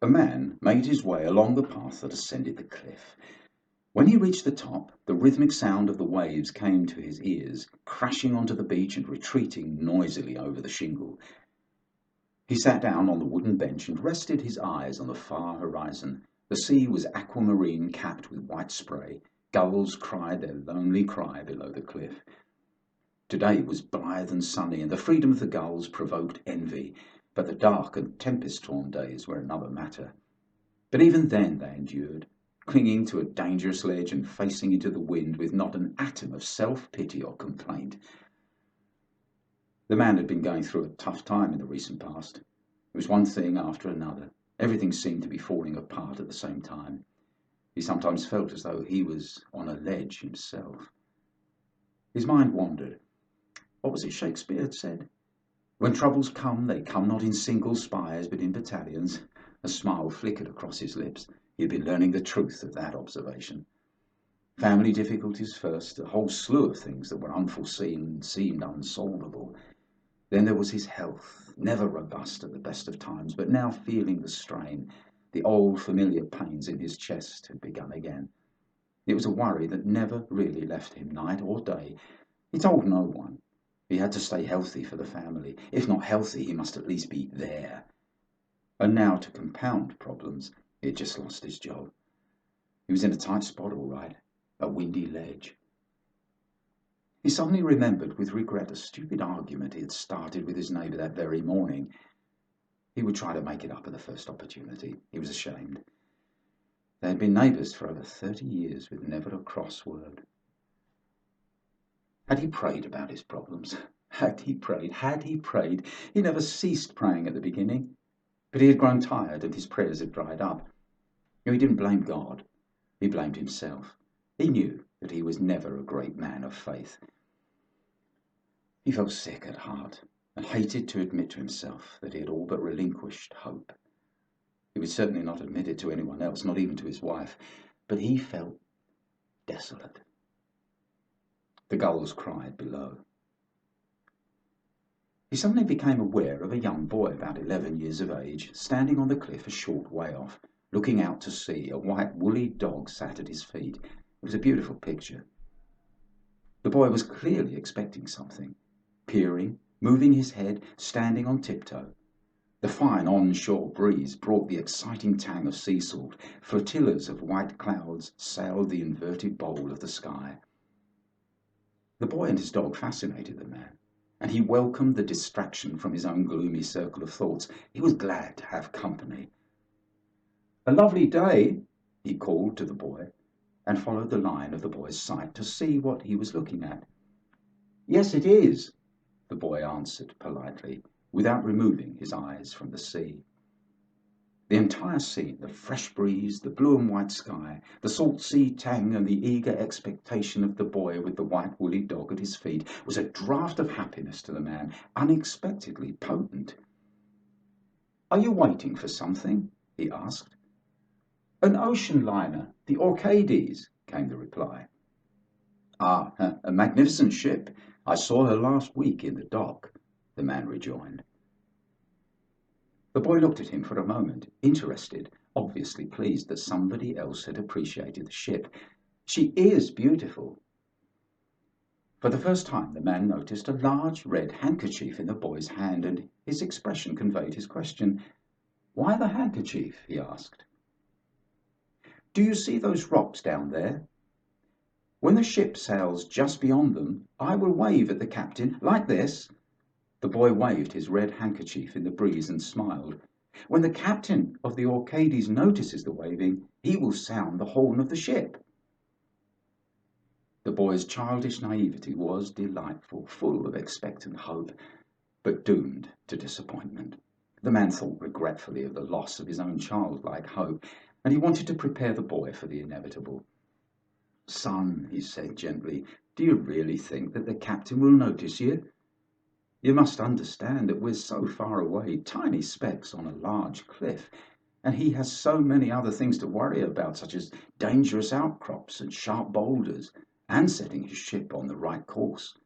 A man made his way along the path that ascended the cliff. When he reached the top, the rhythmic sound of the waves came to his ears, crashing onto the beach and retreating noisily over the shingle. He sat down on the wooden bench and rested his eyes on the far horizon. The sea was aquamarine, capped with white spray. Gulls cried their lonely cry below the cliff. Today was blithe and sunny, and the freedom of the gulls provoked envy, but the dark and tempest-torn days were another matter. But even then they endured, clinging to a dangerous ledge and facing into the wind with not an atom of self-pity or complaint. The man had been going through a tough time in the recent past. It was one thing after another. Everything seemed to be falling apart at the same time. He sometimes felt as though he was on a ledge himself. His mind wandered. What was it Shakespeare had said? When troubles come, they come not in single spies, but in battalions. A smile flickered across his lips. He had been learning the truth of that observation. Family difficulties first, a whole slew of things that were unforeseen and seemed unsolvable. Then there was his health, never robust at the best of times, but now feeling the strain. The old familiar pains in his chest had begun again. It was a worry that never really left him night or day. He told no one. He had to stay healthy for the family. If not healthy, he must at least be there. And now, to compound problems, he had just lost his job. He was in a tight spot, all right, a windy ledge. He suddenly remembered with regret a stupid argument he had started with his neighbour that very morning. He would try to make it up at the first opportunity. He was ashamed. They had been neighbours for over 30 years with never a cross word. Had he prayed about his problems? Had he prayed? He never ceased praying at the beginning, but he had grown tired and his prayers had dried up. He didn't blame God. He blamed himself. He knew that he was never a great man of faith. He felt sick at heart and hated to admit to himself that he had all but relinquished hope. He would certainly not admit it to anyone else, not even to his wife, but he felt desolate. The gulls cried below. He suddenly became aware of a young boy about 11 years of age, standing on the cliff a short way off, looking out to sea. A white woolly dog sat at his feet. It was a beautiful picture. The boy was clearly expecting something, peering, moving his head, standing on tiptoe. The fine onshore breeze brought the exciting tang of sea salt. Flotillas of white clouds sailed the inverted bowl of the sky. The boy and his dog fascinated the man, and he welcomed the distraction from his own gloomy circle of thoughts. He was glad to have company. "A lovely day," he called to the boy, and followed the line of the boy's sight to see what he was looking at. "Yes, it is," the boy answered politely, without removing his eyes from the sea. The entire scene, the fresh breeze, the blue and white sky, the salt sea tang, and the eager expectation of the boy with the white woolly dog at his feet, was a draught of happiness to the man, unexpectedly potent. "Are you waiting for something?" he asked. "An ocean liner, the Orcades," came the reply. "Ah, a magnificent ship. I saw her last week in the dock," the man rejoined. The boy looked at him for a moment, interested, obviously pleased that somebody else had appreciated the ship. "She is beautiful." For the first time the man noticed a large red handkerchief in the boy's hand, and his expression conveyed his question. "Why the handkerchief?" he asked. "Do you see those rocks down there? When the ship sails just beyond them, I will wave at the captain, like this." The boy waved his red handkerchief in the breeze and smiled. "When the captain of the Orcades notices the waving, he will sound the horn of the ship." The boy's childish naivety was delightful, full of expectant hope, but doomed to disappointment. The man thought regretfully of the loss of his own childlike hope, and he wanted to prepare the boy for the inevitable. "Son," he said gently, "do you really think that the captain will notice you? You must understand that we're so far away, tiny specks on a large cliff, and he has so many other things to worry about, such as dangerous outcrops and sharp boulders, and setting his ship on the right course."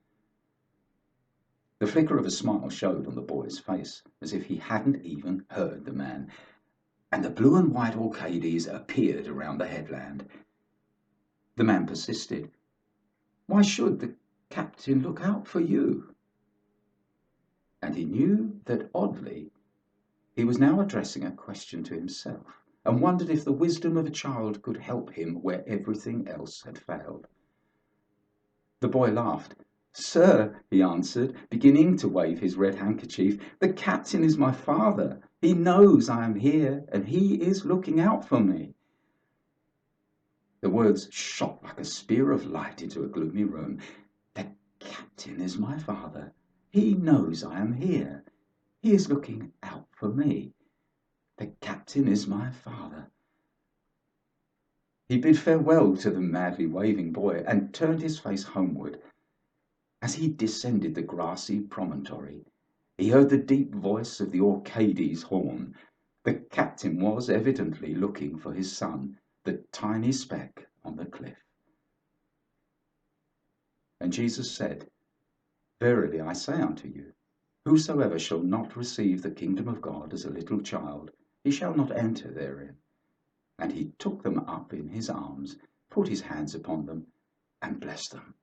The flicker of a smile showed on the boy's face, as if he hadn't even heard the man. and the blue and white Orcades appeared around the headland. The man persisted. Why should the captain look out for you? And he knew that oddly he was now addressing a question to himself, and wondered if the wisdom of a child could help him where everything else had failed. The boy laughed. Sir, he answered, beginning to wave his red handkerchief, the captain is my father. He knows I am here, and he is looking out for me. The words shot like a spear of light into a gloomy room. The captain is my father. He knows I am here. He is looking out for me. The captain is my father. He bid farewell to the madly waving boy and turned his face homeward. As he descended the grassy promontory, he heard the deep voice of the Orcades' horn. The captain was evidently looking for his son, the tiny speck on the cliff. And Jesus said, Verily I say unto you, whosoever shall not receive the kingdom of God as a little child, he shall not enter therein. And he took them up in his arms, put his hands upon them, and blessed them.